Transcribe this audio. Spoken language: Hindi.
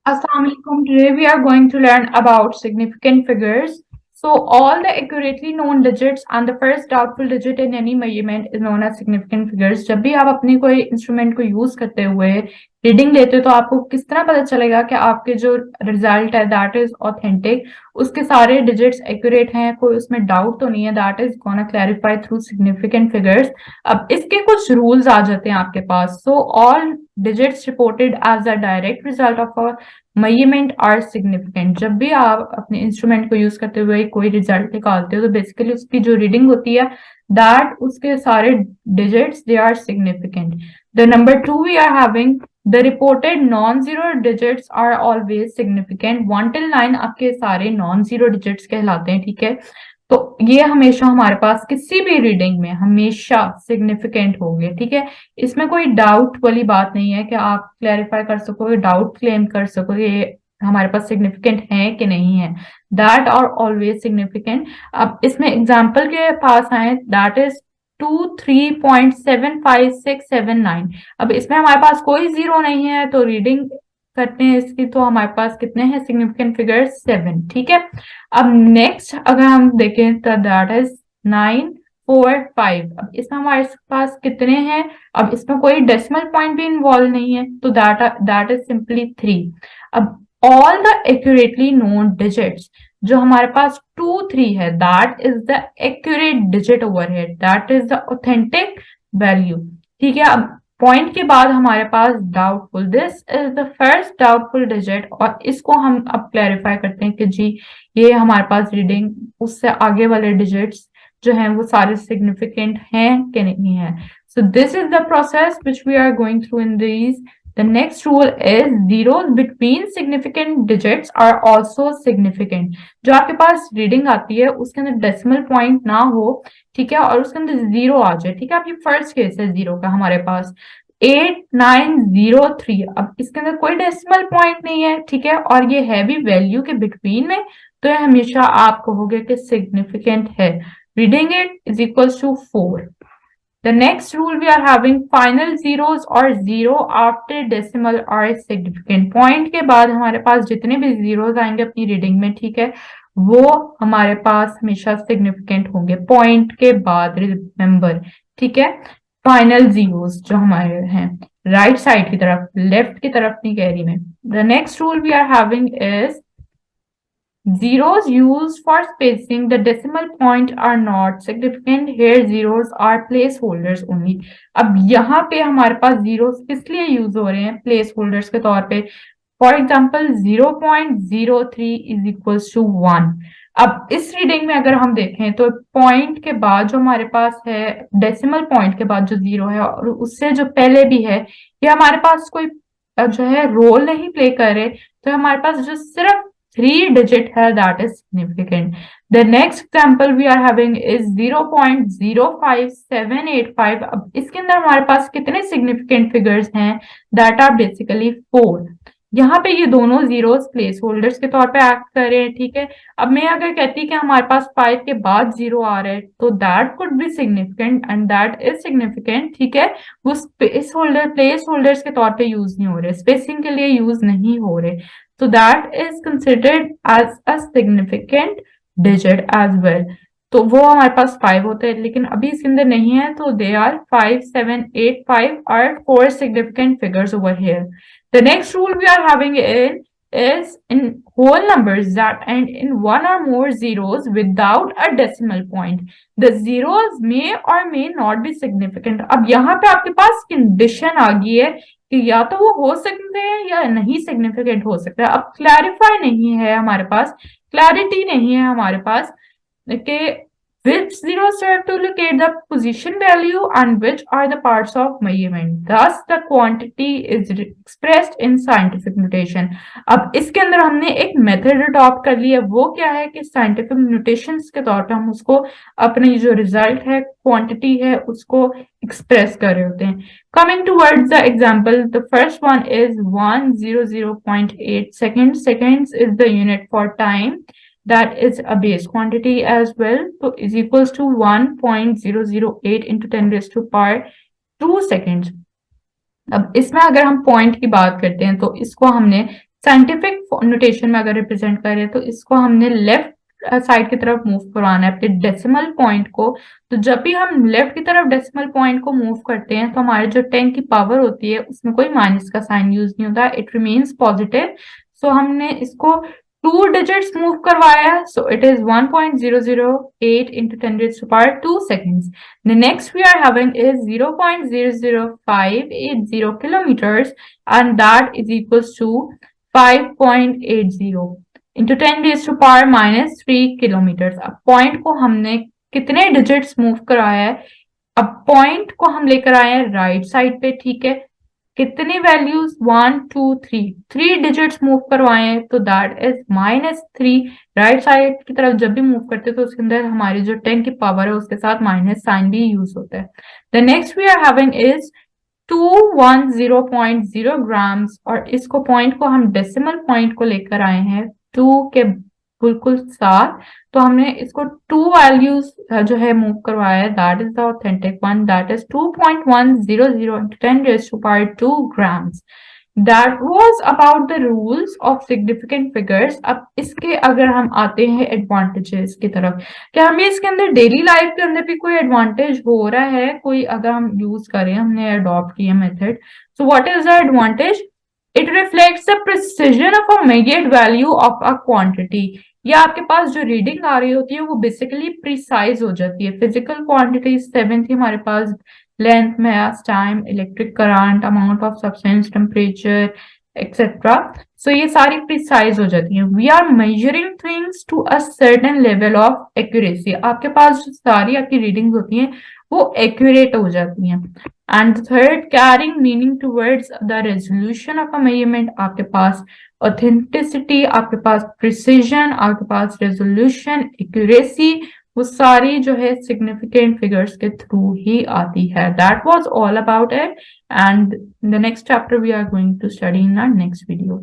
Assalamu alaikum. Today we are going to learn about significant figures. So all the accurately known digits and the first doubtful digit in any measurement is known as significant figures. जब भी आप अपने कोई इंस्ट्रूमेंट को यूज करते हुए रीडिंग लेते हो तो आपको किस तरह पता चलेगा कि आपके जो रिजल्ट है दैट इज ऑथेंटिक, उसके सारे डिजिट्स एक्यूरेट हैं, कोई उसमें डाउट तो नहीं है, that is gonna clarify through significant figures. अब इसके कुछ रूल्स आ जाते हैं आपके पास। So all digits reported as a direct result of a measurement are significant. जब भी आप अपने इंस्ट्रूमेंट को यूज करते हुए कोई रिजल्ट निकालते हो तो बेसिकली उसकी जो रीडिंग होती है दैट उसके सारे digits they are significant. The number 2 we are having the reported non zero digits are always significant. 1 till 9 आपके सारे नॉन जीरो डिजिट्स कहलाते हैं, ठीक है। तो ये हमेशा हमारे पास किसी भी रीडिंग में हमेशा सिग्निफिकेंट होंगे, ठीक है। इसमें कोई डाउट वाली बात नहीं है कि आप क्लैरिफाई कर सकोगे, डाउट क्लेम कर सकोगे ये हमारे पास सिग्निफिकेंट है कि नहीं है। That are always significant. अब इसमें एग्जाम्पल के पास आए, दैट इज 2, 3.75679। अब इसमें हमारे पास कोई जीरो नहीं है तो रीडिंग करते हैं इसकी, तो हमारे पास कितने हैं सिग्निफिकेंट फिगर 7, ठीक है। अब नेक्स्ट अगर हम देखें तो दैट इज 9, 4, 5। अब इसमें हमारे पास कितने हैं, अब इसमें कोई डेसिमल पॉइंट भी इन्वॉल्व नहीं है तो दैट इज सिंपली 3। अब all the accurately known digits, जो हमारे पास 2, 3 है, that is the accurate digit over here, that is the authentic value, ठीक है। अब पॉइंट के बाद हमारे पास doubtful, this is the first doubtful digit, और इसको हम अब क्लैरिफाई करते हैं कि जी ये हमारे पास रीडिंग उससे आगे वाले डिजिट्स जो हैं वो सारे सिग्निफिकेंट हैं कि नहीं है। So this is the process which we are going through in these. The next rule is zeros between significant digits are also significant। जो आपके पास रीडिंग आती है उसके अंदर डेसिमल पॉइंट ना हो, ठीक है, और उसके अंदर जीरो आ जाए, ठीक है। अब ये फर्स्ट केस है जीरो का हमारे पास 8903। अब इसके अंदर कोई डेसिमल पॉइंट नहीं है, ठीक है, और ये है भी वैल्यू के बिटवीन में, तो ये हमेशा आप कहोगे कि सिग्निफिकेंट है। Reading it is equals to 4। The next rule we are having final zeros or zero after decimal are significant। Point के बाद हमारे पास जितने भी जीरोस आएंगे अपनी रीडिंग में, ठीक है, वो हमारे पास हमेशा सिग्निफिकेंट होंगे पॉइंट के बाद, रिमेंबर, ठीक है। फाइनल जीरोस जो हमारे हैं राइट साइड की तरफ, लेफ्ट की तरफ नहीं कह रही मैं। The next rule we are having is zeros used for spacing the decimal point are not significant। Here zeros are placeholders only। अब यहाँ पे हमारे पास zeros किस लिए यूज हो रहे हैं, प्लेस होल्डर्स के तौर पे। For example 0.03 is equals to 1। अब इस रीडिंग में अगर हम देखें तो पॉइंट के बाद जो हमारे पास है, डेसिमल पॉइंट के बाद जो जीरो है और उससे जो पहले भी है, ये हमारे पास कोई जो है रोल नहीं प्ले कर रहे, तो हमारे पास जो सिर्फ 3 digit है that is significant। The next example we are having is 0.05785। अब इसके अंदर हमारे पास कितने significant figures हैं, that are basically 4। यहाँ पे ये दोनों जीरोस प्लेस होल्डर्स के तौर पे एक्ट कर रहे हैं, ठीक है। अब मैं अगर कहती कि हमारे पास 5 के बाद जीरो आ रहा है तो that could be significant and that is significant, ठीक है। वो स्पेस होल्डर प्लेस होल्डर्स के तौर पे यूज नहीं हो रहे, स्पेसिंग के लिए यूज नहीं हो रहे, so that is considered as a significant digit as well। तो वो हमारे पास 5 होते हैं, लेकिन अभी इसके अंदर नहीं है, तो they are 5785 are 4 significant figures over here। The next rule we are having is in whole numbers that end in one or more zeros without a decimal point, the zeros may or may not be significant। अब यहाँ पे आपके पास कंडीशन आ गई है कि या तो वो हो सकते हैं या नहीं सिग्निफिकेंट हो सकता है। अब क्लैरिफाई नहीं है हमारे पास, क्लैरिटी नहीं है हमारे पास कि which zeros serve to locate the position value and which are the parts of measurement, thus the quantity is expressed in scientific notation। अब इसके अंदर हमने एक मेथड अडॉप्ट कर लिया, वो क्या है कि साइंटिफिक नोटेशंस के तौर पे हम उसको अपनी जो रिजल्ट है, क्वांटिटी है, उसको एक्सप्रेस कर रहे होते हैं। Coming towards the example, the first one is 100.8 seconds। Seconds is the unit for time, that is a base quantity as well, so is equals to 1.008 into 10 raised to power 2 seconds। अब इसमें अगर हम पॉइंट की बात करते हैं तो इसको हमने साइंटिफिक नोटेशन में अगर रिप्रेजेंट करें तो इसको हमने लेफ्ट साइड की तरफ मूव करवाना है अपने डेसिमल पॉइंट को। तो जब भी हम लेफ्ट की तरफ डेसिमल पॉइंट को मूव करते हैं तो हमारे जो 10 की पावर होती है उसमें कोई माइनस का साइन यूज नहीं होता, इट रिमेन्स पॉजिटिव। सो हमने इसको 2 डिजिट्स मूव करवाया, so it is 1.008 into 10 raised to power 2 seconds. The next we are having is 0.00580 kilometers, and that is equals to 5.80 into 10 raised to power minus 3 kilometers. अब पॉइंट को हमने कितने डिजिट्स मूव कराया है? अब पॉइंट को हम लेकर आए हैं राइट साइड पे, ठीक है। कितनी वैल्यूज 1 2 3 डिजिट्स मूव करवाए हैं, तो दैट इज -3। राइट साइड की तरफ जब भी मूव करते हैं तो उसके अंदर हमारी जो 10 की पावर है उसके साथ माइनस साइन भी यूज होता है। The next we are having is 210.0 grams, और इसको पॉइंट को हम डेसिमल पॉइंट को लेकर आए हैं 2 के बिल्कुल साथ। तो हमने इसको 2 वैल्यूज जो है मूव करवाया है, that is the authentic one, that is 2.100 into 10 raised to power 2 grams. That was about the rules of significant figures. अब इसके अगर हम आते हैं एडवांटेजेस की तरफ, क्या हमें इसके अंदर डेली लाइफ के अंदर भी कोई एडवांटेज हो रहा है, कोई अगर हम यूज करें, हमने अडॉप्ट किया method. So what is the advantage? It reflects the precision of a measured value of a quantity. या आपके पास जो रीडिंग आ रही होती है वो बेसिकली प्रिसाइज हो जाती है। फिजिकल क्वांटिटी 7 थी हमारे पास, length, mass, time, electric current, amount of substance, temperature etcetera. So ये सारी प्रिसाइज हो जाती है। We are measuring things to a certain level of accuracy. आपके पास जो सारी आपकी रीडिंग्स होती हैं वो एक्यूरेट हो जाती हैं। And third, carrying meaning towards the resolution of a measurement. आपके पास ऑथेंटिसिटी, आपके पास प्रिसीजन, आपके पास रेजोल्यूशन, एक्यूरेसी, वो सारी जो है सिग्निफिकेंट फिगर्स के थ्रू ही आती है। That was all about it, and the next chapter we are going to study in our next video.